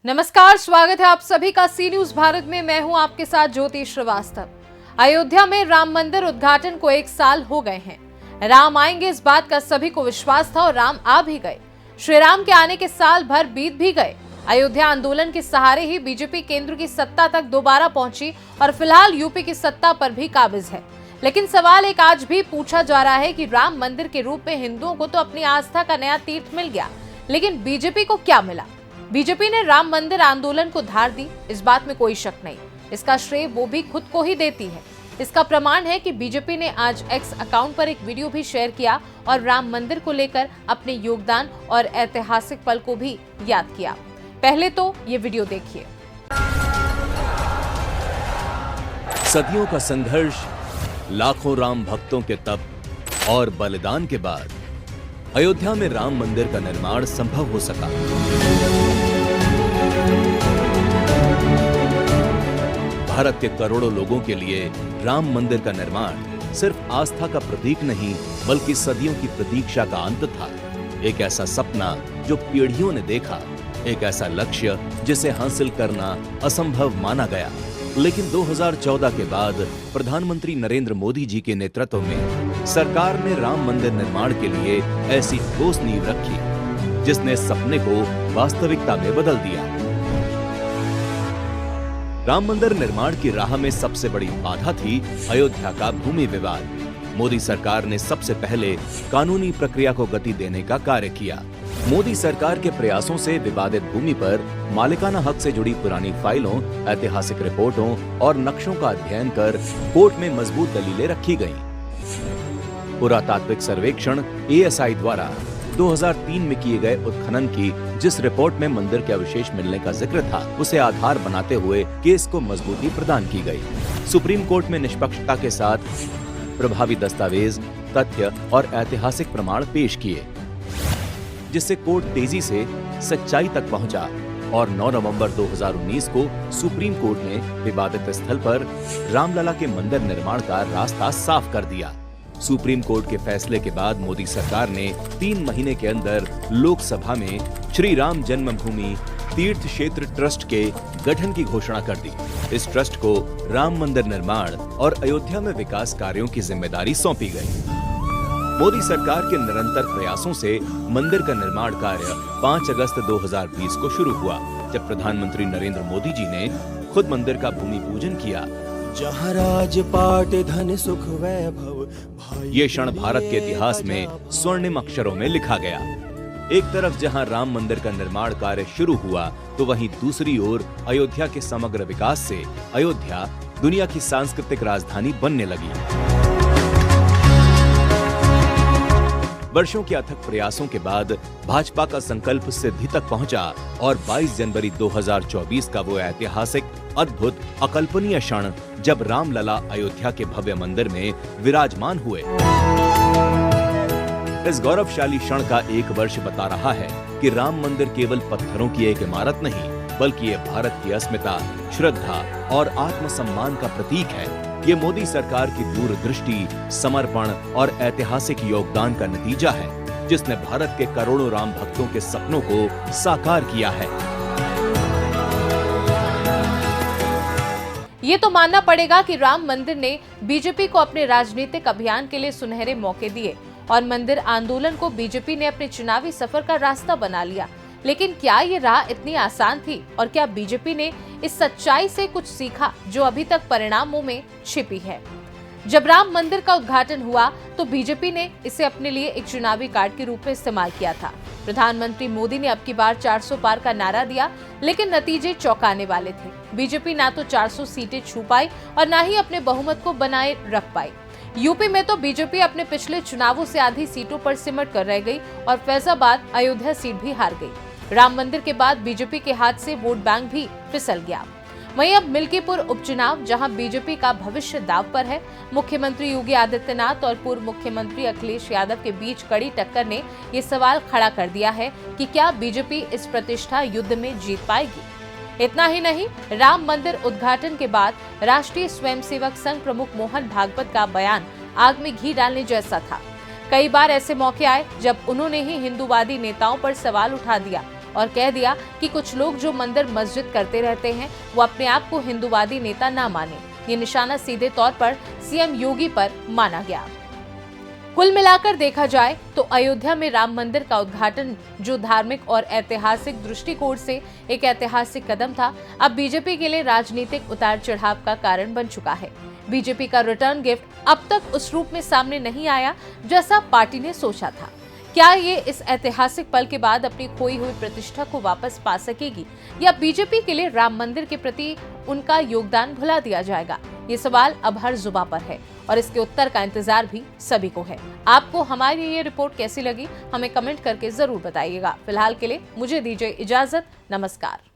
नमस्कार, स्वागत है आप सभी का सी न्यूज भारत में। मैं हूं आपके साथ ज्योति श्रीवास्तव। अयोध्या में राम मंदिर उद्घाटन को 1 साल हो गए हैं। राम आएंगे इस बात का सभी को विश्वास था और राम आ भी गए। श्री राम के आने के साल भर बीत भी गए। अयोध्या आंदोलन के सहारे ही बीजेपी केंद्र की सत्ता तक दोबारा पहुंची और फिलहाल यूपी की सत्ता पर भी काबिज है। लेकिन सवाल एक आज भी पूछा जा रहा है कि राम मंदिर के रूप में हिंदुओं को तो अपनी आस्था का नया तीर्थ मिल गया, लेकिन बीजेपी को क्या मिला? बीजेपी ने राम मंदिर आंदोलन को धार दी, इस बात में कोई शक नहीं। इसका श्रेय वो भी खुद को ही देती है। इसका प्रमाण है कि बीजेपी ने आज एक्स अकाउंट पर एक वीडियो भी शेयर किया और राम मंदिर को लेकर अपने योगदान और ऐतिहासिक पल को भी याद किया। पहले तो ये वीडियो देखिए। सदियों का संघर्ष, लाखों राम भक्तों के तप और बलिदान के बाद अयोध्या में राम मंदिर का निर्माण संभव हो सका। भारत के करोड़ों लोगों के लिए राम मंदिर का निर्माण सिर्फ आस्था का प्रतीक नहीं, बल्कि सदियों की प्रतीक्षा का अंत था। एक ऐसा सपना जो पीढ़ियों ने देखा, एक ऐसा लक्ष्य जिसे हासिल करना असंभव माना गया। लेकिन 2014 के बाद प्रधानमंत्री नरेंद्र मोदी जी के नेतृत्व में सरकार ने राम मंदिर निर्माण के लिए ऐसी ठोस नींव रखी जिसने सपने को वास्तविकता में बदल दिया। राम मंदिर निर्माण की राह में सबसे बड़ी बाधा थी अयोध्या का भूमि विवाद। मोदी सरकार ने सबसे पहले कानूनी प्रक्रिया को गति देने का कार्य किया। मोदी सरकार के प्रयासों से विवादित भूमि पर मालिकाना हक से जुड़ी पुरानी फाइलों, ऐतिहासिक रिपोर्टों और नक्शों का अध्ययन कर कोर्ट में मजबूत दलीलें रखी गईं। पुरातात्विक सर्वेक्षण ASI द्वारा 2003 में किए गए उत्खनन की जिस रिपोर्ट में मंदिर के अवशेष मिलने का जिक्र था, उसे आधार बनाते हुए केस को मजबूती प्रदान की गई। सुप्रीम कोर्ट में निष्पक्षता के साथ प्रभावी दस्तावेज, तथ्य और ऐतिहासिक प्रमाण पेश किए, जिससे कोर्ट तेजी से सच्चाई तक पहुंचा और 9 नवंबर 2019 को सुप्रीम कोर्ट ने विवादित स्थल पर रामलला के मंदिर निर्माण का रास्ता साफ कर दिया। सुप्रीम कोर्ट के फैसले के बाद मोदी सरकार ने 3 महीने के अंदर लोकसभा में श्री राम जन्मभूमि तीर्थ क्षेत्र ट्रस्ट के गठन की घोषणा कर दी। इस ट्रस्ट को राम मंदिर निर्माण और अयोध्या में विकास कार्यों की जिम्मेदारी सौंपी गई। मोदी सरकार के निरंतर प्रयासों से मंदिर का निर्माण कार्य 5 अगस्त 2020 को शुरू हुआ, जब प्रधानमंत्री नरेंद्र मोदी जी ने खुद मंदिर का भूमि पूजन किया। जहाँ राजपाट धन सुख वैभव, ये क्षण भारत के इतिहास में स्वर्णिम अक्षरों में लिखा गया। एक तरफ जहां राम मंदिर का निर्माण कार्य शुरू हुआ, तो वहीं दूसरी ओर अयोध्या के समग्र विकास से अयोध्या दुनिया की सांस्कृतिक राजधानी बनने लगी। वर्षों के अथक प्रयासों के बाद भाजपा का संकल्प सिद्धि तक पहुंचा और 22 जनवरी 2024 का वो ऐतिहासिक, अद्भुत, अकल्पनीय क्षण जब रामलला अयोध्या के भव्य मंदिर में विराजमान हुए। इस गौरवशाली क्षण का 1 वर्ष बता रहा है कि राम मंदिर केवल पत्थरों की एक इमारत नहीं, बल्कि ये भारत की अस्मिता, श्रद्धा और आत्मसम्मान का प्रतीक है। ये मोदी सरकार की दूरदृष्टि, समर्पण और ऐतिहासिक योगदान का नतीजा है, जिसने भारत के करोड़ों राम भक्तों के सपनों को साकार किया है। ये तो मानना पड़ेगा कि राम मंदिर ने बीजेपी को अपने राजनीतिक अभियान के लिए सुनहरे मौके दिए और मंदिर आंदोलन को बीजेपी ने अपने चुनावी सफर का रास्ता बना लिया। लेकिन क्या ये राह इतनी आसान थी और क्या बीजेपी ने इस सच्चाई से कुछ सीखा जो अभी तक परिणामों में छिपी है? जब राम मंदिर का उद्घाटन हुआ तो बीजेपी ने इसे अपने लिए एक चुनावी कार्ड के रूप में इस्तेमाल किया था। प्रधानमंत्री मोदी ने अब की बार 400 पार का नारा दिया, लेकिन नतीजे चौंकाने वाले थे। बीजेपी ना तो 400 सीटें छू पाई और ना ही अपने बहुमत को बनाए रख पाई। यूपी में तो बीजेपी अपने पिछले चुनावों से आधी सीटों पर सिमट कर रह गई और फैजाबाद, अयोध्या सीट भी हार गई। राम मंदिर के बाद बीजेपी के हाथ से वोट बैंक भी फिसल गया। वहीं अब मिल्कीपुर उपचुनाव, जहां बीजेपी का भविष्य दांव पर है। मुख्यमंत्री योगी आदित्यनाथ और पूर्व मुख्यमंत्री अखिलेश यादव के बीच कड़ी टक्कर ने ये सवाल खड़ा कर दिया है कि क्या बीजेपी इस प्रतिष्ठा युद्ध में जीत पाएगी। इतना ही नहीं, राम मंदिर उद्घाटन के बाद राष्ट्रीय स्वयंसेवक संघ प्रमुख मोहन भागवत का बयान आग में घी डालने जैसा था। कई बार ऐसे मौके आए जब उन्होंने ही हिंदूवादी नेताओं पर सवाल उठा दिया और कह दिया कि कुछ लोग जो मंदिर मस्जिद करते रहते हैं वो अपने आप को हिंदूवादी नेता ना माने। ये निशाना सीधे तौर पर सीएम योगी पर माना गया। कुल मिलाकर देखा जाए तो अयोध्या में राम मंदिर का उद्घाटन जो धार्मिक और ऐतिहासिक दृष्टिकोण से एक ऐतिहासिक कदम था, अब बीजेपी के लिए राजनीतिक उतार चढ़ाव का कारण बन चुका है। बीजेपी का रिटर्न गिफ्ट अब तक उस रूप में सामने नहीं आया जैसा पार्टी ने सोचा था। क्या ये इस ऐतिहासिक पल के बाद अपनी खोई हुई प्रतिष्ठा को वापस पा सकेगी या बीजेपी के लिए राम मंदिर के प्रति उनका योगदान भुला दिया जाएगा? ये सवाल अब हर जुबां पर है और इसके उत्तर का इंतजार भी सभी को है। आपको हमारी ये रिपोर्ट कैसी लगी, हमें कमेंट करके जरूर बताइएगा। फिलहाल के लिए मुझे दीजिए इजाजत। नमस्कार।